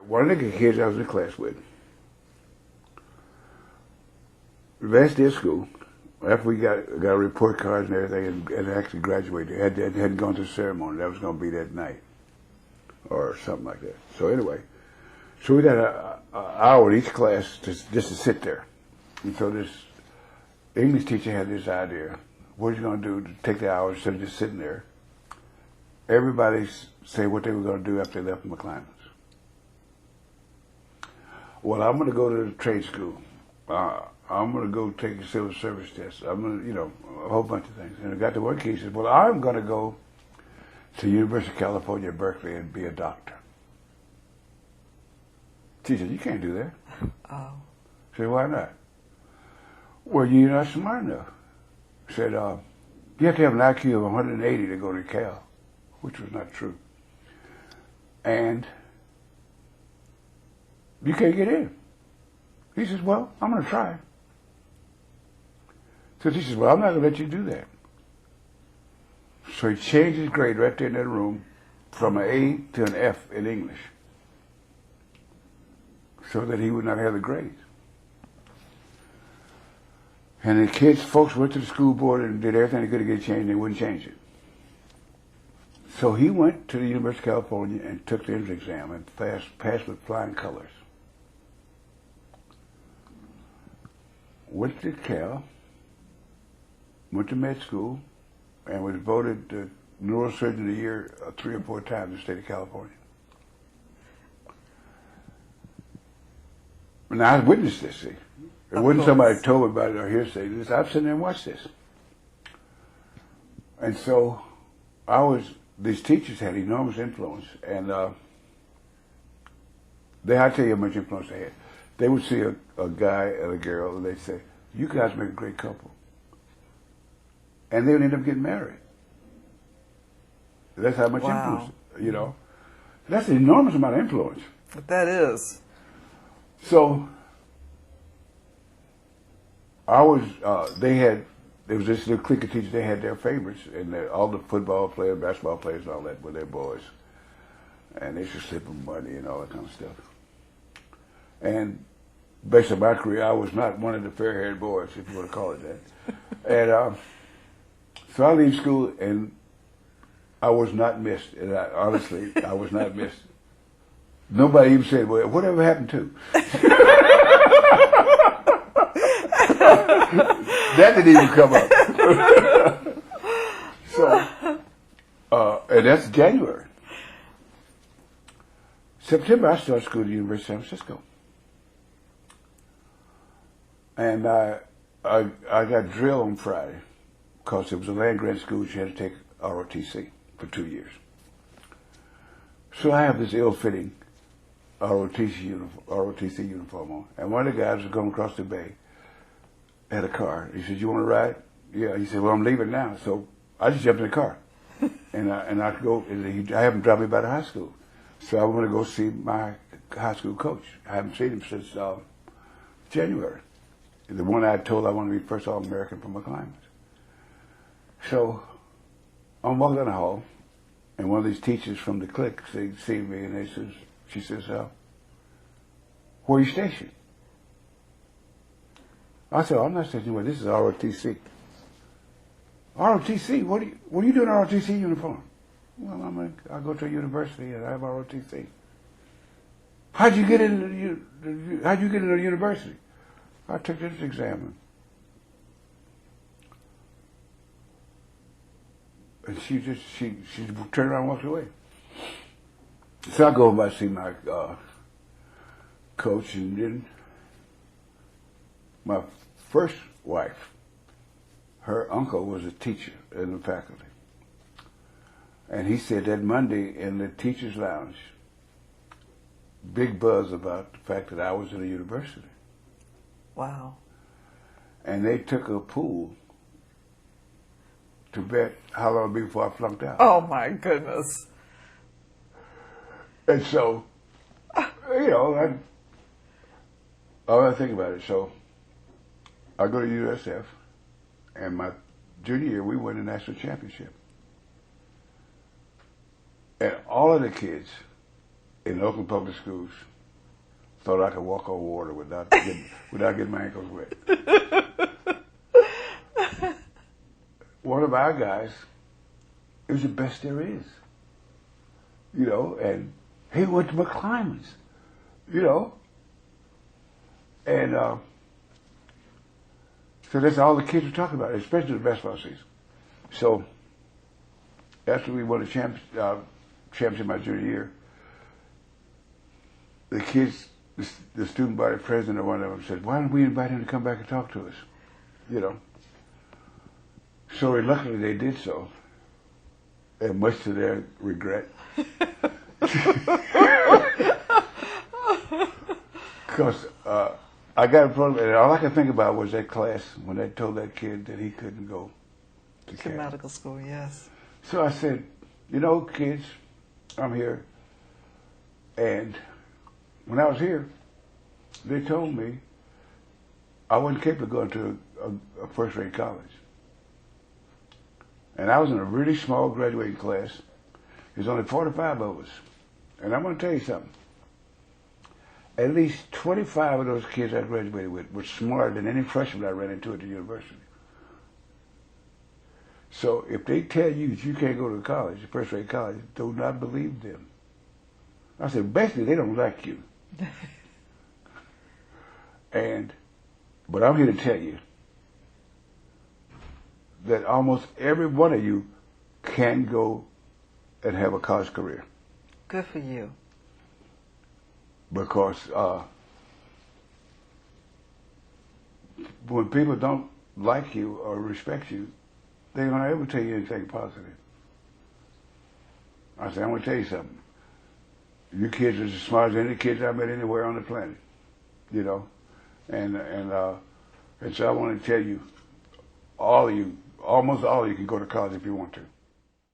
one of the kids I was in class with, the last day of school, after we got report cards and everything and actually graduated, hadn't gone to the ceremony. That was going to be that night or something like that. So anyway, so we got an hour in each class just to sit there. And so this English teacher had this idea. What are you going to do to take the hour instead of just sitting there? Everybody say what they were going to do after they left McClymonds. Well, I'm going to go to the trade school. I'm going to go take a civil service test. I'm going to, a whole bunch of things. And I got to one kid, he said, well, I'm going to go to University of California at Berkeley and be a doctor. She said, you can't do that. Oh. I said, why not? Well, you're not smart enough. I said, you have to have an IQ of 180 to go to Cal, which was not true. And you can't get in. He says, well, I'm going to try. So he says, well, I'm not going to let you do that. So he changed his grade right there in that room from an A to an F in English so that he would not have the grades. And the folks went to the school board and did everything they could to get it changed, and they wouldn't change it. So he went to the University of California and took the entrance exam and passed with flying colors. Went to Cal, went to med school, and was voted neurosurgeon of the year 3 or 4 times in the state of California. Now, I witnessed this, see. It wasn't somebody told me about it or hearsay. I've sitting there and watched this. And so these teachers had enormous influence, and I tell you how much influence they had. They would see a guy and a girl, and they'd say, you guys make a great couple. And they would end up getting married. That's how much influence, That's an enormous amount of influence. But that is. So, there was this little clique of teachers, they had their favorites, and all the football players, basketball players, and all that were their boys. And they used to slip them money and all that kind of stuff. And based on my career, I was not one of the fair-haired boys, if you want to call it that. And so I leave school, and I was not missed. And honestly, I was not missed. Nobody even said, well, whatever happened to? That didn't even come up. So, and that's January. September, I started school at the University of San Francisco. And I got drilled on Friday because it was a land-grant school. You had to take ROTC for 2 years. So I have this ill-fitting ROTC uniform on. And one of the guys was going across the bay, had a car. He said, you want to ride? Yeah. He said, well, I'm leaving now. So I just jumped in the car. and I go, I haven't dropped me by the high school. So I want to go see my high school coach. I haven't seen him since January. The one I told I wanted to be first All-American for McClymonds. So I'm walking down the hall, and one of these teachers from the clique, they see me, and she says, where are you stationed? I said, I'm not stationed anywhere. This is ROTC. ROTC? What are you doing in ROTC uniform? Well, I go to a university and I have ROTC. How'd you get into the university? I took this exam. And she turned around and walked away. So I go by to see my coach, and then my first wife, her uncle was a teacher in the faculty. And he said that Monday in the teacher's lounge, big buzz about the fact that I was in a university. Wow. And they took a pool to bet how long it'd be before I flunked out. Oh my goodness. And so, all I think about it, so I go to USF, and my junior year we won the national championship. And all of the kids in Oakland public schools thought I could walk on water without getting my ankles wet. One of our guys is the best there is, you know, and he went to McClymonds, you know, and so that's all the kids were talking about, especially the basketball season. So after we won the championship my junior year, the kids, the student body president or one of them said, "Why don't we invite him to come back and talk to us?" You know. So reluctantly they did so, and much to their regret. Because I got in front of it, and all I could think about was that class when they told that kid that he couldn't go To medical school, yes. So I said, you know, kids, I'm here. And when I was here, they told me I wasn't capable of going to a first-rate college. And I was in a really small graduating class. There's only 45 of us. And I'm going to tell you something. At least 25 of those kids I graduated with were smarter than any freshman I ran into at the university. So if they tell you that you can't go to college, a first-rate college, do not believe them. I said, basically, they don't like you. But I'm here to tell you that almost every one of you can go and have a college career. Good for you. Because when people don't like you or respect you, they're going to ever tell you anything positive. I said, I'm going to tell you something. You kids are as smart as any kids I've met anywhere on the planet, you know. And so I want to tell you, all of you, almost all of you can go to college if you want to.